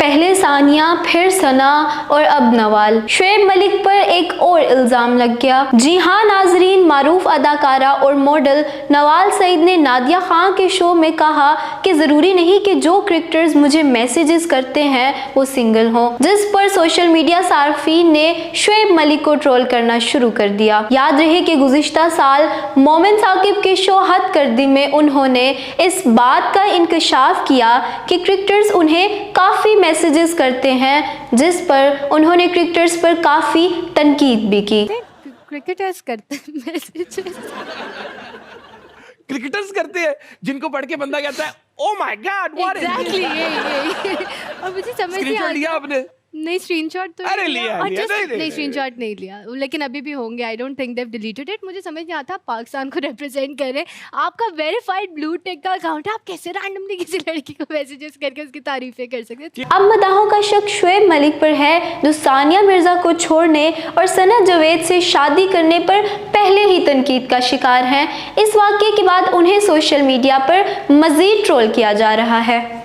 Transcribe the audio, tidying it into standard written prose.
पहले सानिया, फिर सना और अब नवाल। शुएब मलिक पर एक और इल्ज़ाम लग गया। जी हाँ नाजरीन, मारूफ अदाकारा और मॉडल नवाल सईद ने नादिया खान के शो में कहा कि ज़रूरी नहीं कि जो क्रिकेटर्स मुझे मैसेजेस करते हैं वो सिंगल हों, जिस पर सोशल मीडिया सार्फिन ने शुएब मलिक को ट्रोल करना शुरू कर दिया। याद रहे कि गुज़िश्ता साल मोमिन साकिब के शो हद कर दी में उन्होंने इस बात का इंकशाफ किया कि क्रिकेटर्स उन्हें काफ़ी मैसेजेस करते हैं, जिस पर उन्होंने क्रिकेटर्स पर काफ़ी तनकीद भी की। क्रिकेटर्स करते हैं मैसेजेस, क्रिकेटर्स करते हैं जिनको पढ़ के बंदा कहता है oh my God what is exactly ये और मुझे समझ नहीं स्क्रीनशॉट लिया आता। आपने? नहीं स्क्रीनशॉट तो अरे नहीं लिया, और लिया, just- नहीं, नहीं स्क्रीनशॉट नहीं लिया, लेकिन अभी भी होंगे। I don't think Dev deleted it. मुझे समझ नहीं आता, पाकिस्तान को रिप्रेजेंट कर रहे हैं, आपका वेरीफाइड ब्लू टिक का अकाउंट है, आप कैसे रैंडमली किसी लड़की को मैसेजेस करके उसकी तारीफें कर सकते हैं? अब मदाहों का शक शुएब मलिक पर है, जो सानिया मिर्जा को छोड़ने और सना जावेद से शादी करने पर पहले ही तनकीद का शिकार हैं। इस वाक़ये के बाद उन्हें सोशल मीडिया पर मज़ीद ट्रोल किया जा रहा है।